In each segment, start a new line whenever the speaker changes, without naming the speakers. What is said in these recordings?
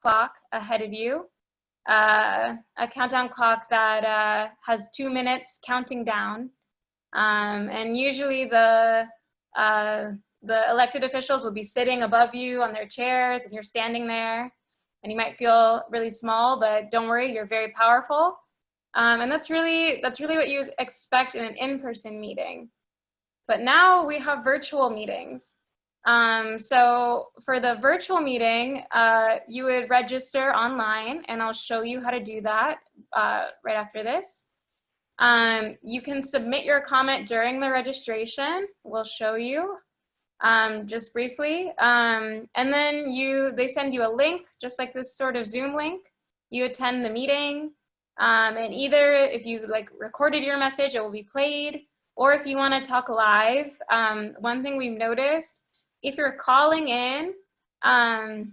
clock ahead of you, a countdown clock that has 2 minutes counting down. And usually the elected officials will be sitting above you on their chairs, and you're standing there, and you might feel really small, but don't worry, you're very powerful. And that's really what you expect in an in-person meeting. But now we have virtual meetings. So for the virtual meeting, you would register online, and I'll show you how to do that right after this. You can submit your comment during the registration. We'll show you just briefly. And then they send you a link, just like this sort of Zoom link. You attend the meeting, and either if you recorded your message, it will be played, or if you want to talk live. One thing we've noticed, if you're calling in, to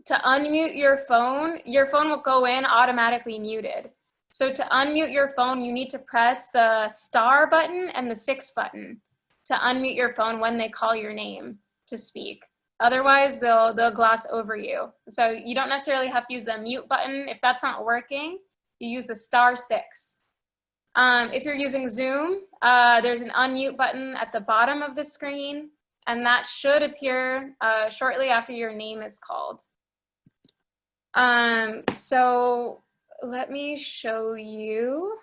unmute your phone will go in automatically muted. So to unmute your phone, you need to press the star button and the 6 button to unmute your phone when they call your name to speak. Otherwise, they'll gloss over you. So you don't necessarily have to use the mute button. If that's not working, you use the star 6. If you're using Zoom, there's an unmute button at the bottom of the screen, and that should appear shortly after your name is called. So let me show you.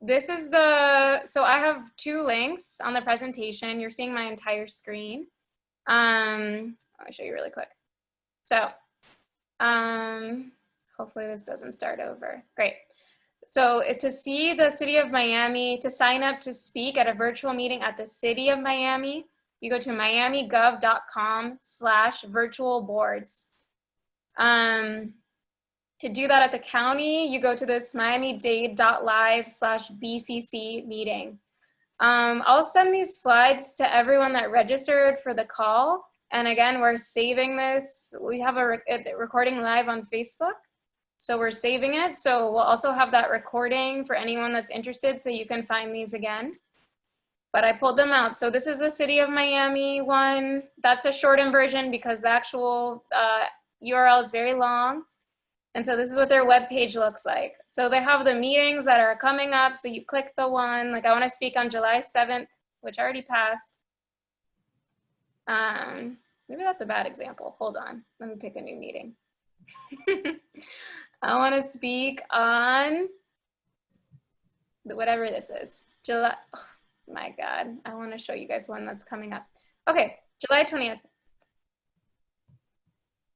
So I have 2 links on the presentation. You're seeing my entire screen. I'll show you really quick. So hopefully this doesn't start over. Great. So to see the City of Miami, to sign up to speak at a virtual meeting at the City of Miami, you go to miamigov.com/virtualboards. To do that at the county, you go to this miamidade.live/BCC meeting. I'll send these slides to everyone that registered for the call. And again, we're saving this. We have a recording live on Facebook. So we're saving it. So we'll also have that recording for anyone that's interested, so you can find these again. But I pulled them out. So this is the City of Miami one. That's a shortened version because the actual URL is very long. And so this is what their webpage looks like. So they have the meetings that are coming up. So you click the one, like I want to speak on July 7th, which already passed. Maybe that's a bad example. Hold on, let me pick a new meeting. I want to speak on whatever this is. July, oh my God, I want to show you guys one that's coming up. Okay, July 20th.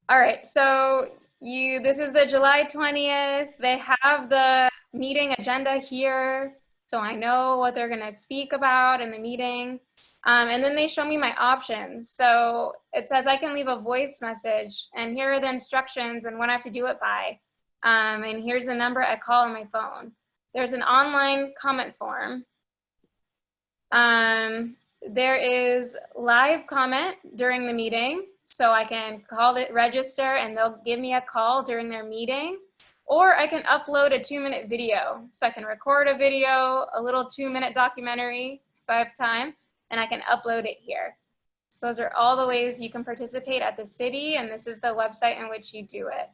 All right, so this is the July 20th. They have the meeting agenda here, so I know what they're gonna speak about in the meeting. And then they show me my options. So it says I can leave a voice message, and here are the instructions and when I have to do it by. And here's the number I call on my phone. There's an online comment form. There is live comment during the meeting. So I can call it, register, and they'll give me a call during their meeting. Or I can upload a 2-minute video. So I can record a video, a little 2-minute documentary if I have time, and I can upload it here. So those are all the ways you can participate at the city, and this is the website in which you do it.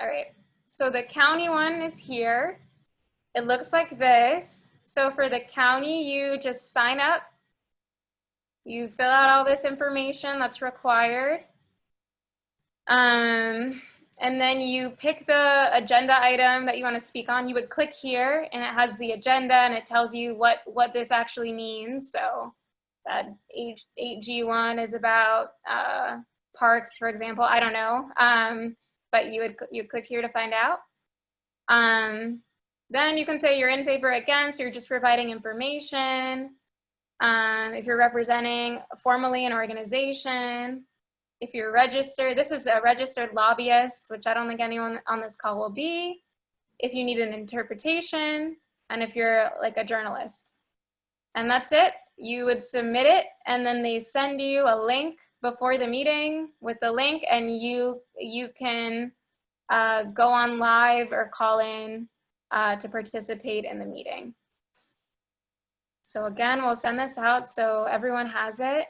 All right, so the county one is here. It looks like this. So for the county, you just sign up. You fill out all this information that's required. And then you pick the agenda item that you want to speak on. You would click here, and it has the agenda, and it tells you what this actually means. So that 8G1 is about parks, for example. I don't know, but you click here to find out. Then you can say you're in favor or against, or you're just providing information. If you're representing formally an organization, if you're registered, this is a registered lobbyist, which I don't think anyone on this call will be. If you need an interpretation, and if you're like a journalist. And that's it. You would submit it, and then they send you a link before the meeting with the link, and you can go on live or call in to participate in the meeting. So again, we'll send this out so everyone has it.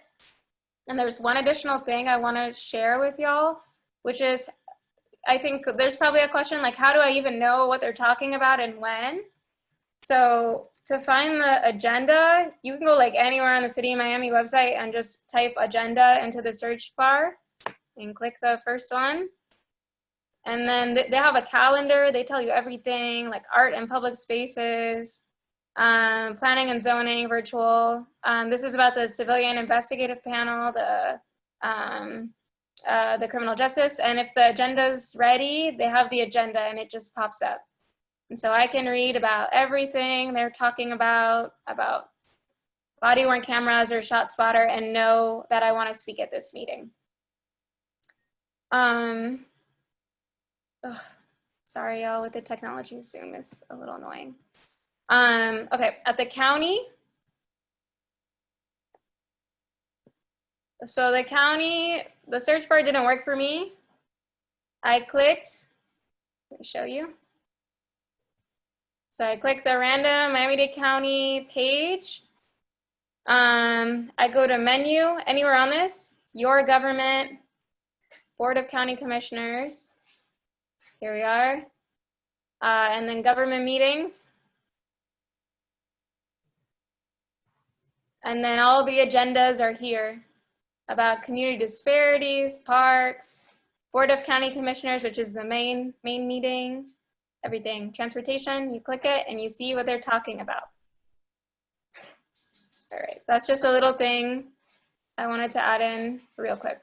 And there's one additional thing I want to share with y'all. which is, I think there's probably a question like, how do I even know what they're talking about and when? So to find the agenda, you can go like anywhere on the City of Miami website and just type agenda into the search bar and click the first one. And then they have a calendar. They tell you everything like art and public spaces, planning and zoning, virtual. This is about the civilian investigative panel, the criminal justice. And if the agenda's ready, they have the agenda and it just pops up. And so I can read about everything they're talking about body-worn cameras or shot spotter, and know that I want to speak at this meeting. Sorry, y'all, with the technology, Zoom is a little annoying. Okay, at the county. So the county, the search bar didn't work for me. I clicked, let me show you. So I click the random Miami-Dade County page. I go to menu, anywhere on this, your government, Board of County Commissioners. Here we are. And then government meetings. And then all the agendas are here about community disparities, parks, Board of County Commissioners, which is the main meeting. Everything, transportation, you click it and you see what they're talking about. All right, that's just a little thing I wanted to add in real quick.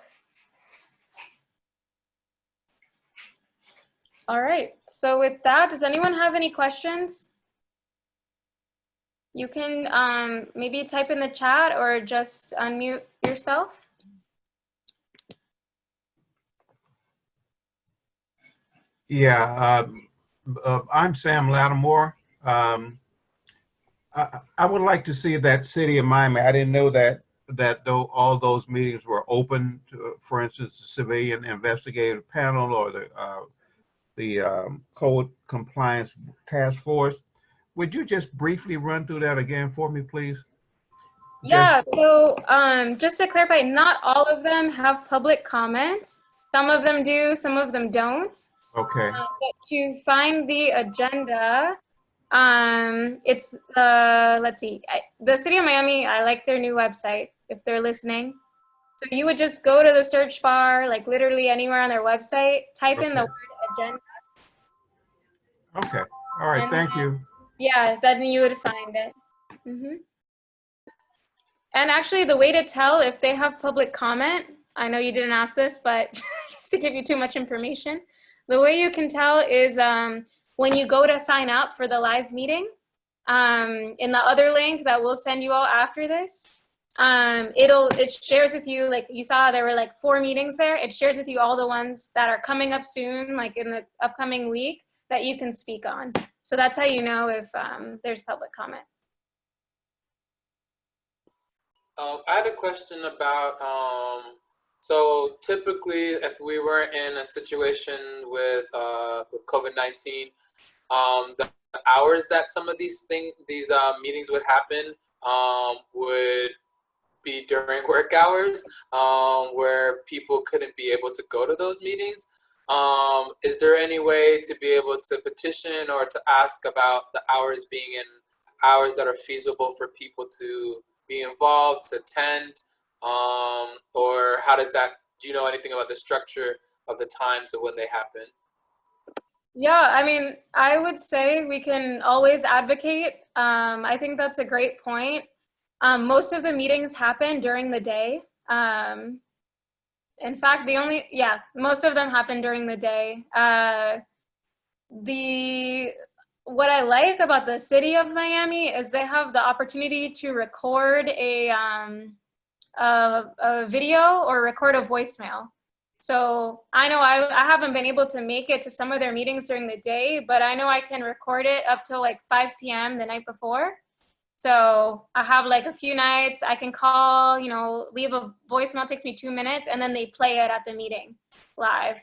All right, so with that, does anyone have any questions? You can maybe type in the chat or just unmute yourself.
Yeah, I'm Sam Lattimore. I would like to see that City of Miami. I didn't know that though all those meetings were open to, for instance, the Civilian Investigative Panel or the Code Compliance Task Force. Would you just briefly run through that again for me, please?
Yeah, so just to clarify, not all of them have public comments. Some of them do, some of them don't.
Okay.
But to find the agenda, it's let's see, the City of Miami, I like their new website if they're listening. So you would just go to the search bar, like literally anywhere on their website, type in the word agenda.
Okay, all right, thank you.
Yeah, then you would find it. Mm-hmm. And actually the way to tell if they have public comment, I know you didn't ask this, but just to give you too much information, the way you can tell is when you go to sign up for the live meeting, in the other link that we'll send you all after this, it shares with you, like you saw there were like 4 meetings there. It shares with you all the ones that are coming up soon, like in the upcoming week, that you can speak on. So that's how you know if there's public comment.
I had a question about, so typically if we were in a situation with COVID-19, the hours that some of these meetings would happen would be during work hours, where people couldn't be able to go to those meetings. Is there any way to be able to petition or to ask about the hours being in hours that are feasible for people to be involved, to attend, or how does that, do you know anything about the structure of the times of when they happen?
Yeah, I mean, I would say we can always advocate. I think that's a great point. Most of the meetings happen during the day. In fact, most of them happen during the day. What I like about the City of Miami is they have the opportunity to record a video or record a voicemail. So I know I haven't been able to make it to some of their meetings during the day, but I know I can record it up till like 5 p.m. the night before. So I have like a few nights I can call, you know, leave a voicemail, takes me 2 minutes, and then they play it at the meeting live.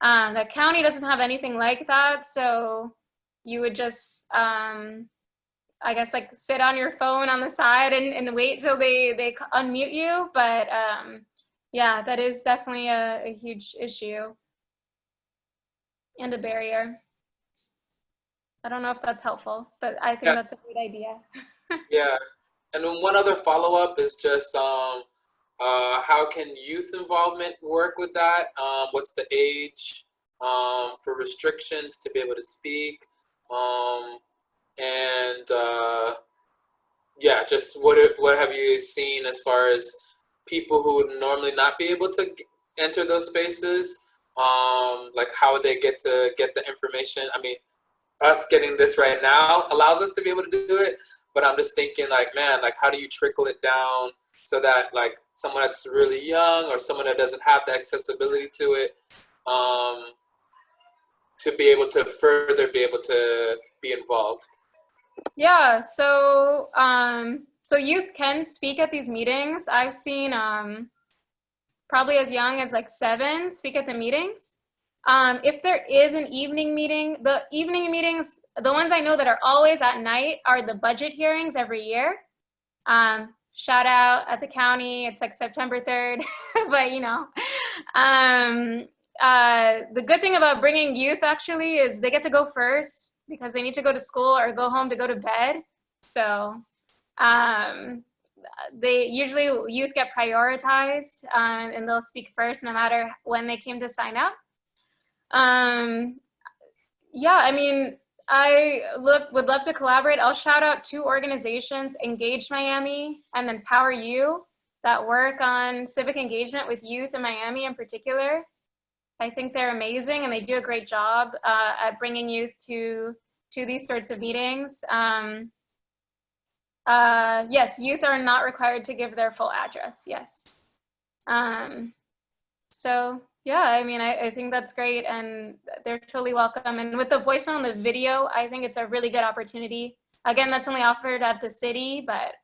The county doesn't have anything like that, so you would just, I guess, like sit on your phone on the side and wait till they unmute you. But yeah, that is definitely a huge issue. and a barrier. I don't know if that's helpful, but I think
Yeah.
that's a great idea.
Yeah. And then one other follow-up is just how can youth involvement work with that? What's the age for restrictions to be able to speak? And yeah, just what have you seen as far as people who would normally not be able to enter those spaces? Like how would they get the information? I mean, us getting this right now allows us to be able to do it, but I'm just thinking like, man, like how do you trickle it down so that like someone that's really young or someone that doesn't have the accessibility to it, to be able to further be able to be involved?
Yeah, so so youth can speak at these meetings. I've seen probably as young as like 7 speak at the meetings. If there is an evening meeting, the evening meetings, the ones I know that are always at night are the budget hearings every year. Shout out at the county, it's like September 3rd, but you know. The good thing about bringing youth actually is they get to go first because they need to go to school or go home to go to bed. So they usually, youth get prioritized and they'll speak first no matter when they came to sign up. Yeah, I mean, I would love to collaborate. I'll shout out 2 organizations, Engage Miami and then Power You, that work on civic engagement with youth in Miami in particular. I think they're amazing and they do a great job at bringing youth to these sorts of meetings. Yes, youth are not required to give their full address, yes. So yeah, I mean, I think that's great and they're totally welcome. And with the voicemail and the video, I think it's a really good opportunity. Again, that's only offered at the city, but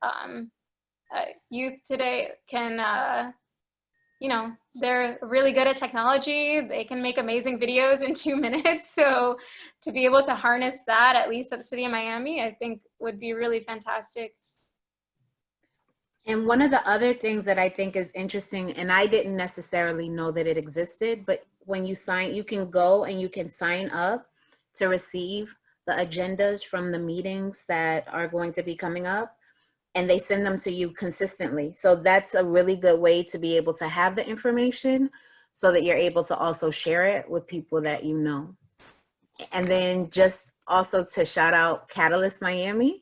youth today can, you know, they're really good at technology. They can make amazing videos in 2 minutes. So to be able to harness that, at least at the city of Miami, I think would be really fantastic.
And one of the other things that I think is interesting, and I didn't necessarily know that it existed, but when you sign, you can go and you can sign up to receive the agendas from the meetings that are going to be coming up, and they send them to you consistently. So that's a really good way to be able to have the information so that you're able to also share it with people that you know. And then just also to shout out Catalyst Miami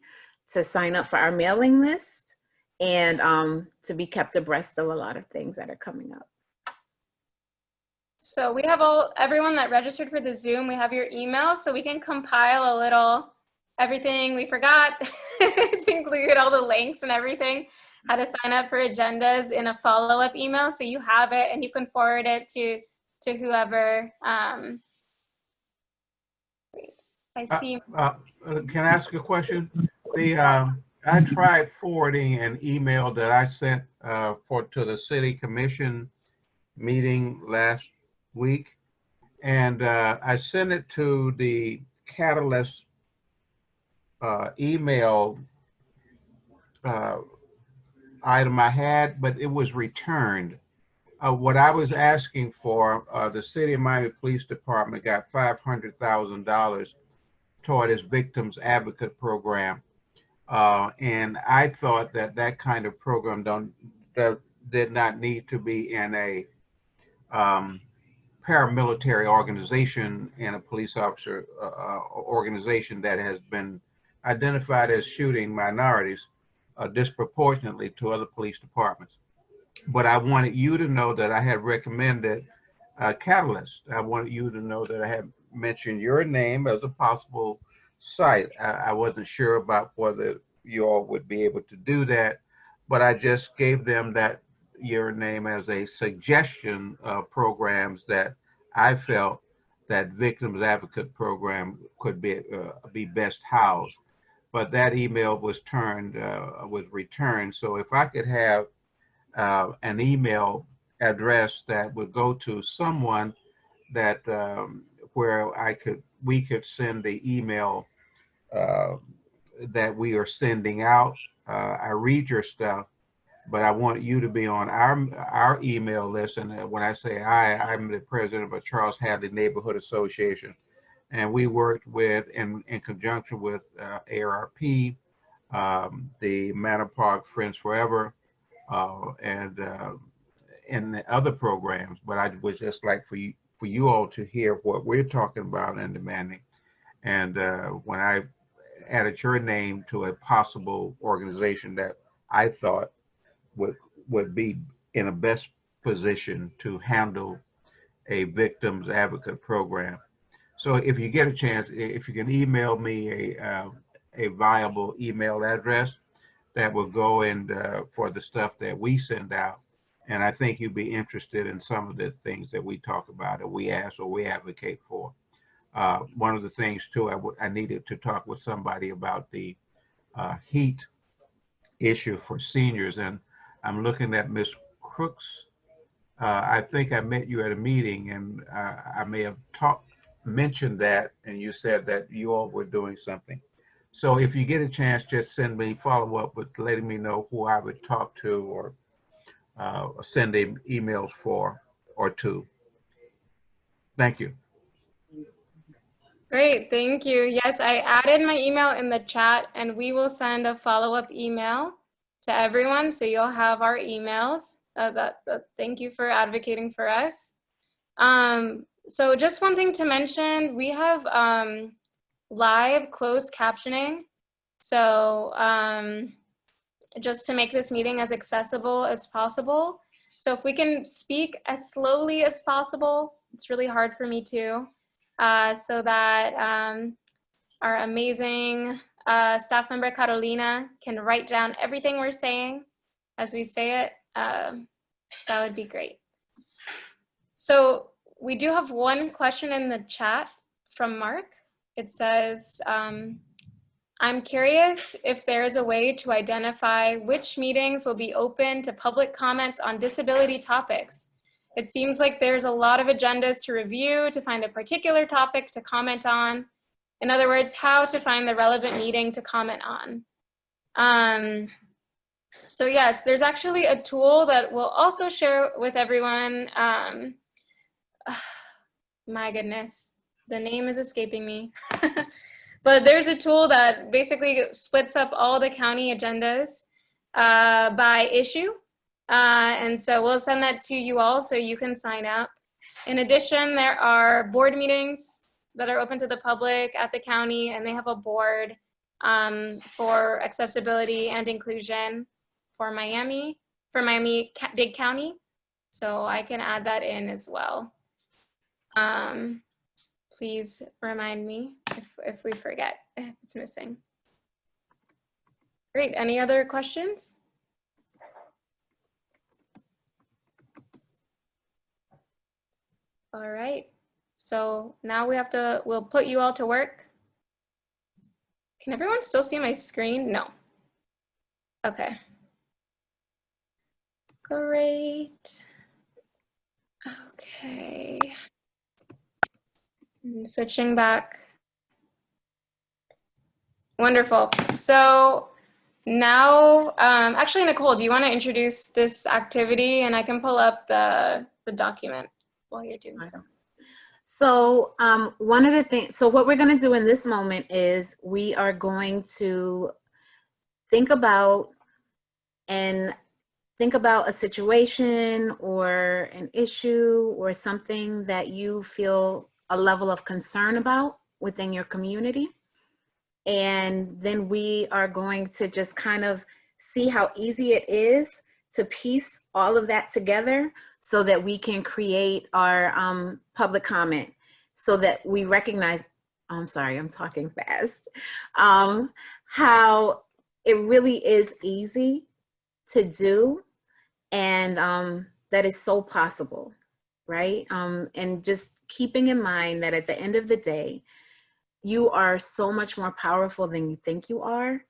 to sign up for our mailing list and to be kept abreast of a lot of things that are coming up.
So we have everyone that registered for the Zoom, we have your email, so we can compile a little everything we forgot to include all the links and everything, how to sign up for agendas in a follow-up email, so you have it and you can forward it to whoever. I see.
Can I ask a question? I tried forwarding an email that I sent to the city commission meeting last week, and I sent it to the Catalyst email item I had, but it was returned. What I was asking for, the City of Miami Police Department got $500,000 toward its Victims Advocate Program. And I thought that kind of program did not need to be in a paramilitary organization and a police officer organization that has been identified as shooting minorities disproportionately to other police departments. But I wanted you to know that I had recommended Catalyst. I wanted you to know that I had mentioned your name as a possible site. I wasn't sure about whether you all would be able to do that, but I just gave them your name as a suggestion of programs that I felt that Victims Advocate Program could be best housed. But that email was returned. So if I could have an email address that would go to someone that where we could send the email that we are sending out. I read your stuff, but I want you to be on our email list. And when I say I'm the president of a Charles Hadley Neighborhood Association, and we worked with, in conjunction with ARP, the Manor Park Friends Forever, and the other programs. But I would just like for you all to hear what we're talking about and demanding. And when I added your name to a possible organization that I thought would be in a best position to handle a victims advocate program. So if you get a chance, if you can email me a viable email address that will go in for the stuff that we send out. And I think you'd be interested in some of the things that we talk about, or we ask, or we advocate for. One of the things too, I needed to talk with somebody about the heat issue for seniors. And I'm looking at Ms. Crooks. I think I met you at a meeting, and I may have mentioned that, and you said that you all were doing something. So if you get a chance, just send me follow up with letting me know who I would talk to, or send emails for or to. Thank you.
Great, thank you. Yes, I added my email in the chat, and we will send a follow-up email to everyone, so you'll have our emails. Thank you for advocating for us. So just one thing to mention, we have live closed captioning. So just to make this meeting as accessible as possible. So if we can speak as slowly as possible, it's really hard for me too, so that our amazing staff member Carolina can write down everything we're saying as we say it. That would be great. So we do have one question in the chat from Mark. It says, I'm curious if there is a way to identify which meetings will be open to public comments on disability topics. It seems like there's a lot of agendas to review to find a particular topic to comment on. In other words, how to find the relevant meeting to comment on. So yes, there's actually a tool that we'll also share with everyone. My goodness, the name is escaping me. But there's a tool that basically splits up all the county agendas by issue. And so we'll send that to you all so you can sign up. In addition, there are board meetings that are open to the public at the county, and they have a board for accessibility and inclusion for Miami-Dade County. So I can add that in as well. Please remind me if we forget, if it's missing. Great, any other questions? All right, so now we'll put you all to work. Can everyone still see my screen? No. Okay. Great. Okay. I'm switching back. Wonderful. So now, actually, Nicole, do you want to introduce this activity, and I can pull up the document while you're doing so.
So one of the things, so what we're going to do in this moment is we are going to think about a situation or an issue or something that you feel a level of concern about within your community. And then we are going to just kind of see how easy it is to piece all of that together so that we can create our public comment, so that we recognize, I'm sorry, I'm talking fast, how it really is easy to do, and that is so possible, right? And just keeping in mind that at the end of the day, you are so much more powerful than you think you are,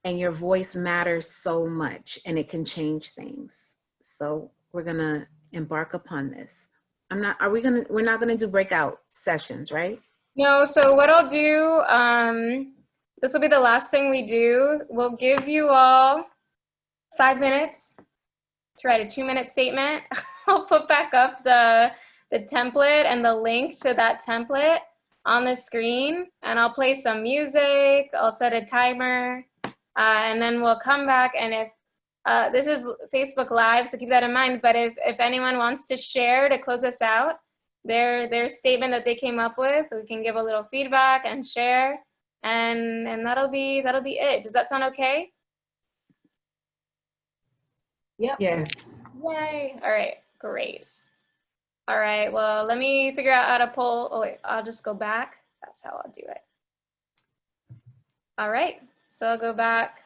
and your voice matters so much, and it can change things. So we're gonna embark upon this. We're not gonna do breakout sessions, right?
No, so what I'll do, this will be the last thing we do. We'll give you all 5 minutes to write a 2-minute statement. I'll put back up the template and the link to that template on the screen, and I'll play some music. I'll set a timer, and then we'll come back. And if this is Facebook Live, so keep that in mind. But if anyone wants to share to close us out, their statement that they came up with, we can give a little feedback and share, and that'll be it. Does that sound okay?
Yep.
Yes.
Yay! All right, great. All right, well, let me figure out how to pull. Oh wait, I'll just go back. That's how I'll do it. All right, so I'll go back.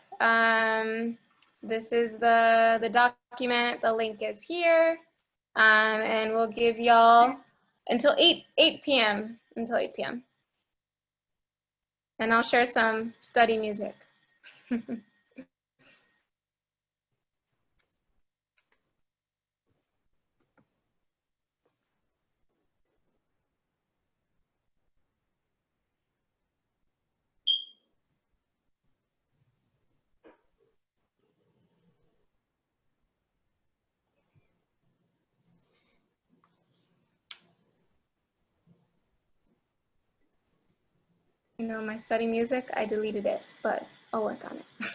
This is the document. The link is here, and we'll give y'all until 8 p.m. until 8 p.m. And I'll share some study music. You know, my study music, I deleted it, but I'll work on it.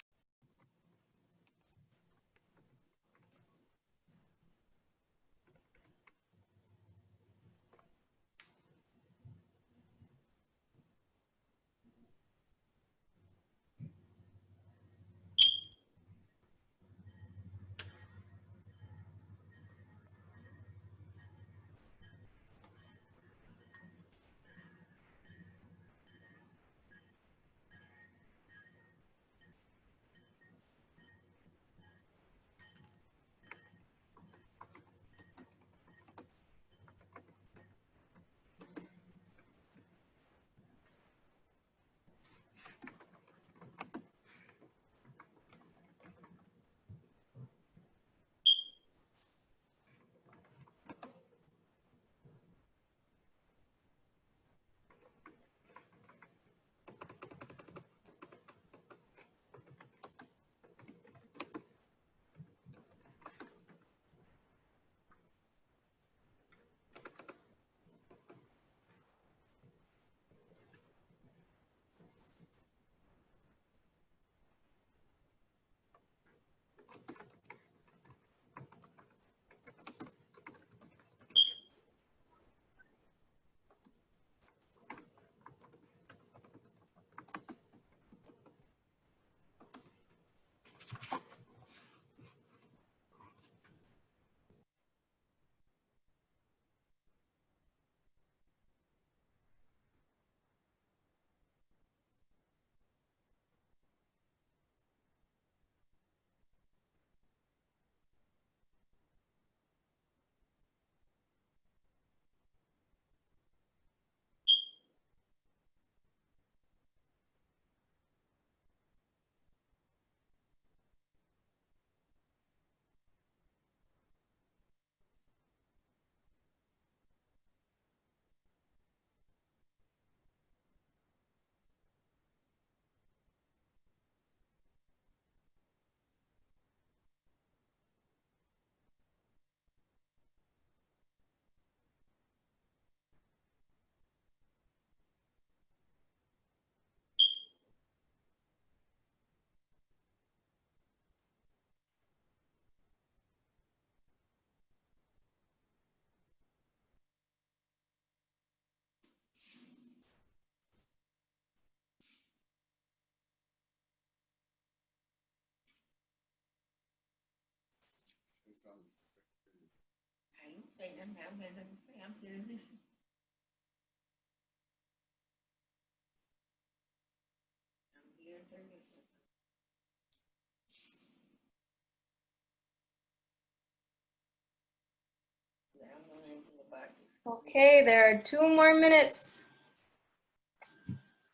Okay, there are 2 more minutes.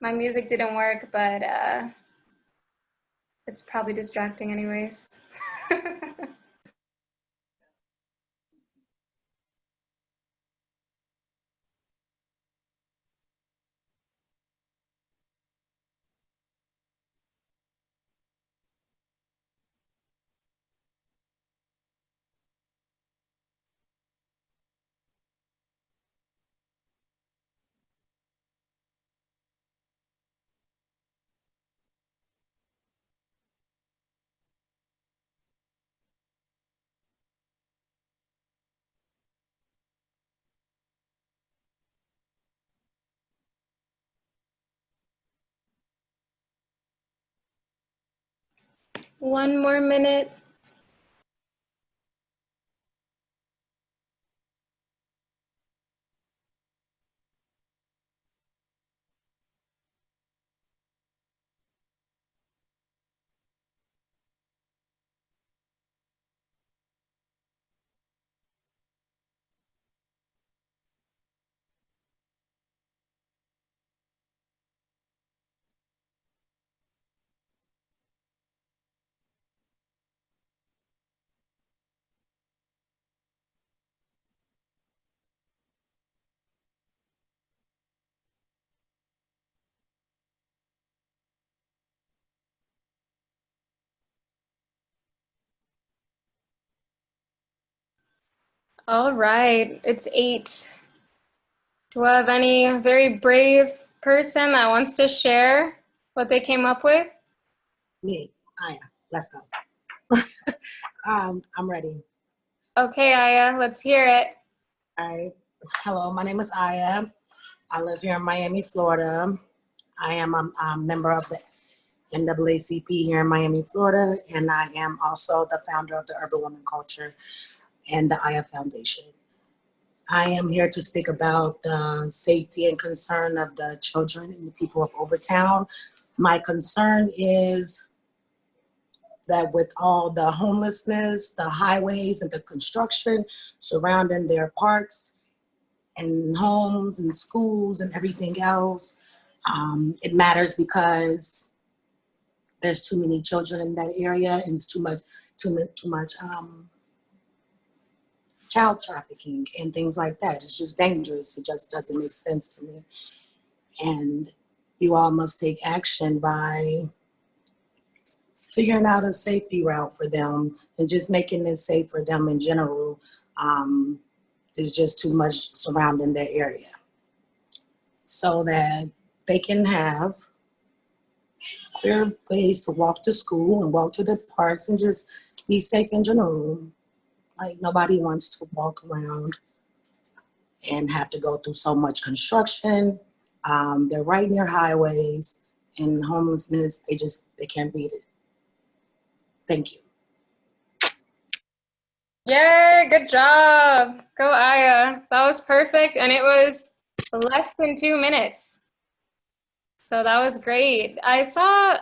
My music didn't work, but it's probably distracting anyways. One more minute. All right, it's 8. Do I have any very brave person that wants to share what they came up with?
Me, Aya, let's go. I'm ready.
Okay, Aya, let's hear it.
All right. Hello, my name is Aya. I live here in Miami, Florida. I am a member of the NAACP here in Miami, Florida, and I am also the founder of the Urban Women Culture and the Aya Foundation. I am here to speak about the safety and concern of the children and the people of Overtown. My concern is that with all the homelessness, the highways and the construction surrounding their parks and homes and schools and everything else, it matters because there's too many children in that area and it's too much child trafficking and things like that. It's just dangerous. It just doesn't make sense to me. And you all must take action by figuring out a safety route for them and just making it safe for them in general. There's just too much surrounding their area so that they can have clear ways to walk to school and walk to the parks and just be safe in general. Like nobody wants to walk around and have to go through so much construction. They're right near highways and homelessness, they can't beat it. Thank you.
Yay, good job. Go Aya. That was perfect. And it was less than 2 minutes. So that was great. I saw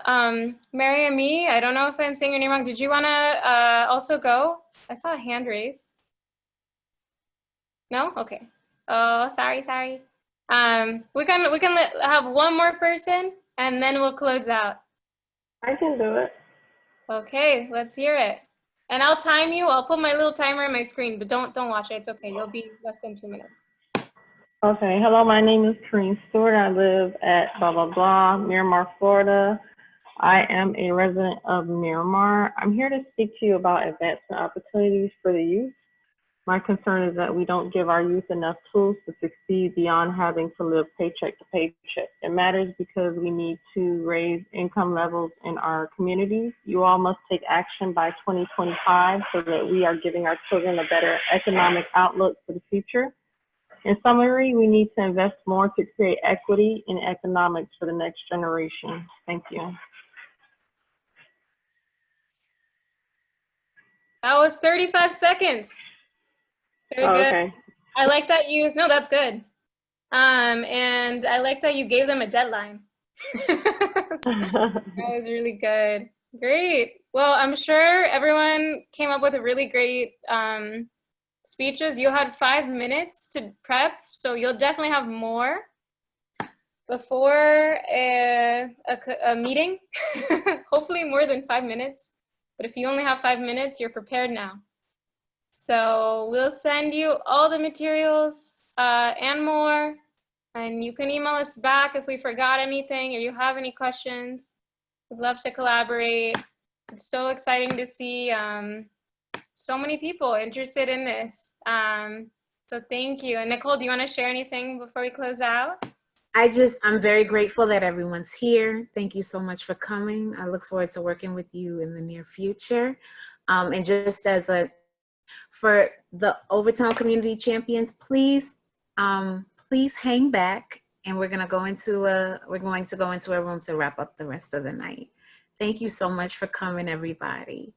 Mary Ami. I don't know if I'm saying your name wrong. Did you want to also go? I saw a hand raised. No? Okay. Oh, sorry. We can have one more person and then we'll close out.
I can do it.
Okay, let's hear it. And I'll time you. I'll put my little timer on my screen, but don't watch it. It's okay. You'll be less than 2 minutes.
Okay. Hello, my name is Kareen Stewart. I live at blah, blah, blah, Miramar, Florida. I am a resident of Miramar. I'm here to speak to you about advancement opportunities for the youth. My concern is that we don't give our youth enough tools to succeed beyond having to live paycheck to paycheck. It matters because we need to raise income levels in our communities. You all must take action by 2025 so that we are giving our children a better economic outlook for the future. In summary, we need to invest more to create equity in economics for the next generation. Thank you.
That was 35 seconds. Very good.
Okay.
I like that no, that's good. And I like that you gave them a deadline. That was really good. Great. Well, I'm sure everyone came up with a really great speeches. You had 5 minutes to prep, so you'll definitely have more before a meeting. Hopefully more than 5 minutes. But if you only have 5 minutes, you're prepared now. So we'll send you all the materials and more. And you can email us back if we forgot anything or you have any questions. We'd love to collaborate. It's so exciting to see so many people interested in this. So thank you. And Nicole, do you want to share anything before we close out?
I'm very grateful that everyone's here. Thank you so much for coming. I look forward to working with you in the near future. And just for the Overtown Community Champions, please hang back, and we're going to go into a room to wrap up the rest of the night. Thank you so much for coming, everybody.